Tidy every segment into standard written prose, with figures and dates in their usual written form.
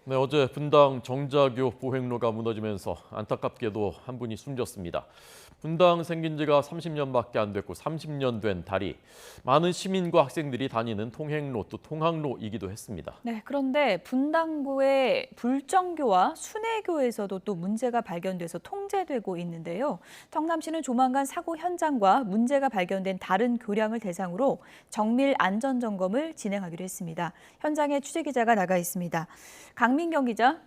네, 어제 분당 정자교 보행로가 무너지면서 안타깝게도 한 분이 숨졌습니다. 분당 생긴 지가 30년밖에 안 됐고 30년 된 다리. 많은 시민과 학생들이 다니는 통행로 또 통학로이기도 했습니다. 네, 그런데 분당구의 불정교와 순회교에서도 또 문제가 발견돼서 통제되고 있는데요. 성남시는 조만간 사고 현장과 문제가 발견된 다른 교량을 대상으로 정밀 안전 점검을 진행하기로 했습니다. 현장에 취재기자가 나가 있습니다. 강민경 기자.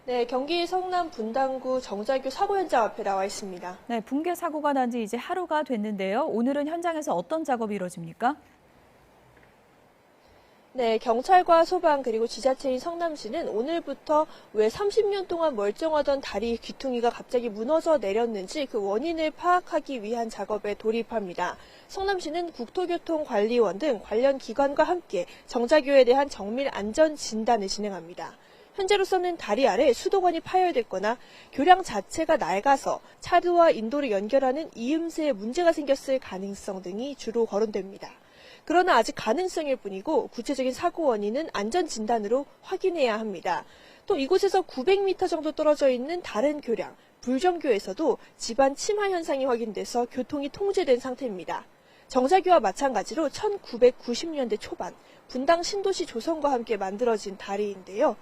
네, 경기 성남 분당구 정자교 사고 현장 앞에 나와 있습니다. 네, 붕괴 사고가 난 지 이제 하루가 됐는데요. 오늘은 현장에서 어떤 작업이 이루어집니까? 네, 경찰과 소방 그리고 지자체인 성남시는 오늘부터 왜 30년 동안 멀쩡하던 다리 귀퉁이가 갑자기 무너져 내렸는지 그 원인을 파악하기 위한 작업에 돌입합니다. 성남시는 국토교통관리원 등 관련 기관과 함께 정자교에 대한 정밀 안전 진단을 진행합니다. 현재로서는 다리 아래 수도관이 파열됐거나 교량 자체가 낡아서 차도와 인도를 연결하는 이음새에 문제가 생겼을 가능성 등이 주로 거론됩니다. 그러나 아직 가능성일 뿐이고 구체적인 사고 원인은 안전 진단으로 확인해야 합니다. 또 이곳에서 900m 정도 떨어져 있는 다른 교량, 불정교에서도 집안 침하 현상이 확인돼서 교통이 통제된 상태입니다. 정자교와 마찬가지로 1990년대 초반 분당 신도시 조성과 함께 만들어진 다리인데요.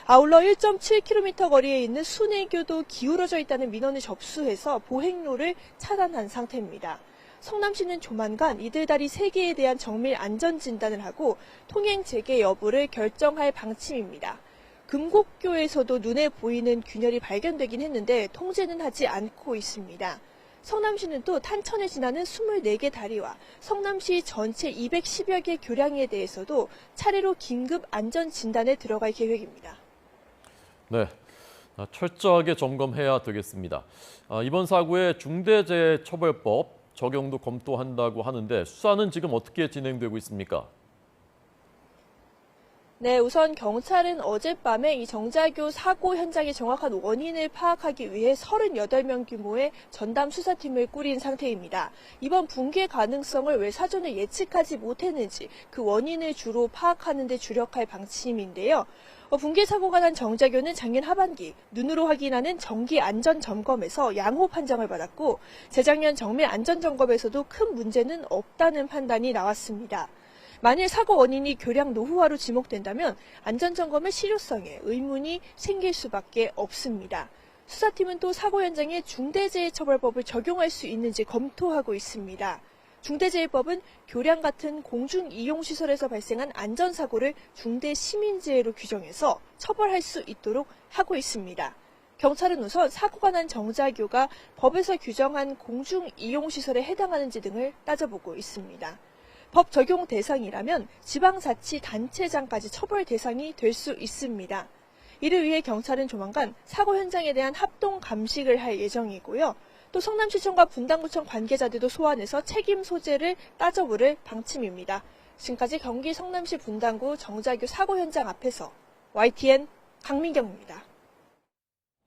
아울러 1.7km 거리에 있는 순회교도 기울어져 있다는 민원을 접수해서 보행로를 차단한 상태입니다. 성남시는 조만간 이들 다리 3개에 대한 정밀 안전 진단을 하고 통행 재개 여부를 결정할 방침입니다. 금곡교에서도 눈에 보이는 균열이 발견되긴 했는데 통제는 하지 않고 있습니다. 성남시는 또 탄천에 지나는 24개 다리와 성남시 전체 210여 개 교량에 대해서도 차례로 긴급 안전 진단에 들어갈 계획입니다. 네, 철저하게 점검해야 되겠습니다. 이번 사고에 중대재해처벌법 적용도 검토한다고 하는데 수사는 지금 어떻게 진행되고 있습니까? 네, 우선 경찰은 어젯밤에 이 정자교 사고 현장의 정확한 원인을 파악하기 위해 38명 규모의 전담 수사팀을 꾸린 상태입니다. 이번 붕괴 가능성을 왜 사전에 예측하지 못했는지 그 원인을 주로 파악하는 데 주력할 방침인데요. 붕괴 사고가 난 정자교는 작년 하반기 눈으로 확인하는 정기 안전 점검에서 양호 판정을 받았고 재작년 정밀 안전 점검에서도 큰 문제는 없다는 판단이 나왔습니다. 만일 사고 원인이 교량 노후화로 지목된다면 안전점검의 실효성에 의문이 생길 수밖에 없습니다. 수사팀은 또 사고 현장에 중대재해처벌법을 적용할 수 있는지 검토하고 있습니다. 중대재해법은 교량 같은 공중이용시설에서 발생한 안전사고를 중대시민재해로 규정해서 처벌할 수 있도록 하고 있습니다. 경찰은 우선 사고가 난 정자교가 법에서 규정한 공중이용시설에 해당하는지 등을 따져보고 있습니다. 법 적용 대상이라면 지방자치단체장까지 처벌 대상이 될 수 있습니다. 이를 위해 경찰은 조만간 사고 현장에 대한 합동 감식을 할 예정이고요. 또 성남시청과 분당구청 관계자들도 소환해서 책임 소재를 따져보를 방침입니다. 지금까지 경기 성남시 분당구 정자교 사고 현장 앞에서 YTN 강민경입니다.